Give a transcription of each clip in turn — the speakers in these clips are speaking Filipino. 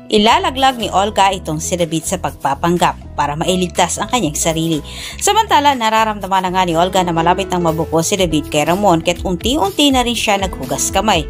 Ilalaglag ni Olga itong si David sa pagpapanggap para mailigtas ang kanyang sarili. Samantala, nararamdaman na nga ni Olga na malapit nang mabuko si David kay Ramon kaya't unti-unti na rin siya naghugas kamay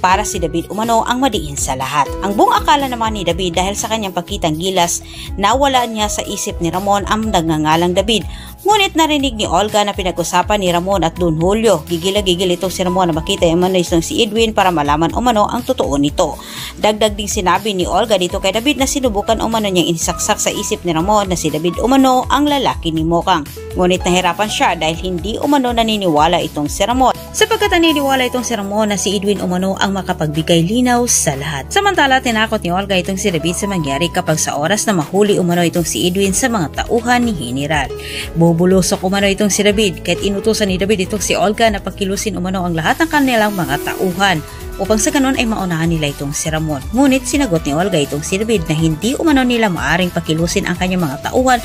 para si David umano ang madiin sa lahat. Ang buong akala naman ni David dahil sa kanyang pagkitang gilas, nawala niya sa isip ni Ramon ang nagngangalang David. Ngunit narinig ni Olga na pinag-usapan ni Ramon at Don Julio. Gigil itong si Ramon na makita umano itong si Edwin para malaman umano ang totoo nito. Dagdag ding sinabi ni Olga dito kay David na sinubukan umano niyang inisaksak sa isip ni Ramon na si David umano ang lalaki ni Mokang. Ngunit nahirapan siya dahil hindi umano naniniwala itong si Ramon. Sapagkat naniniwala itong si Ramon na si Edwin umano ang makapagbigay linaw sa lahat. Samantala, tinakot ni Olga itong si David sa mangyari kapag sa oras na mahuli umano itong si Edwin sa mga tauhan ni General. Bubulusok umano itong si David kahit inutusan ni David itong si Olga na pakilusin umano ang lahat ng kanilang mga tauhan upang sa ganon ay maunahan nila itong si Ramon. Ngunit sinagot ni Olga itong si David na hindi umano nila maaring pakilusin ang kanyang mga tauhan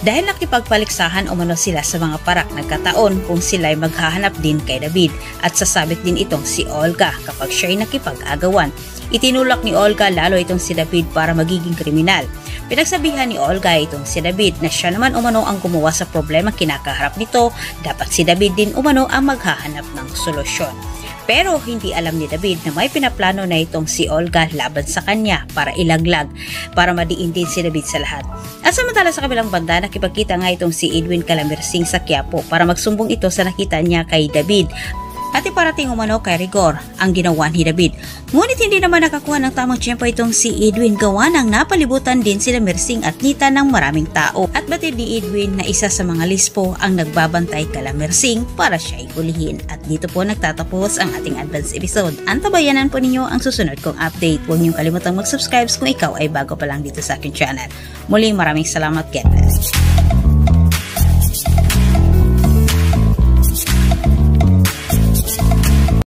dahil nakipagpaliksahan umano sila sa mga parak nagkataon kung sila ay maghahanap din kay David at sasabit din itong si Olga kapag siya ay nakipag-agawan. Itinulak ni Olga lalo itong si David para magiging kriminal. Pinagsabihan ni Olga itong si David na siya naman umano ang gumawa sa problema kinakaharap nito, dapat si David din umano ang maghahanap ng solusyon. Pero hindi alam ni David na may pinaplano na itong si Olga laban sa kanya para ilaglag, para madiin din si David sa lahat. At samantala sa kabilang banda, nakipagkita nga itong si Edwin Calamersing sa Quiapo para magsumbong ito sa nakita niya kay David. At iparating umano kay Rigor ang ginawa ni David. Ngunit hindi naman nakakuha ng tamang tiyempo itong si Edwin gawa ng napalibutan din sila Mersing at Nita ng maraming tao. At batid ni Edwin na isa sa mga lispo ang nagbabantay kala Mersing para siya ihulihin. At dito po nagtatapos ang ating advance episode. Antabayanan po ninyo ang susunod kong update. Huwag niyong kalimutang mag-subscribe kung ikaw ay bago pa lang dito sa aking channel. Muli maraming salamat, God bless.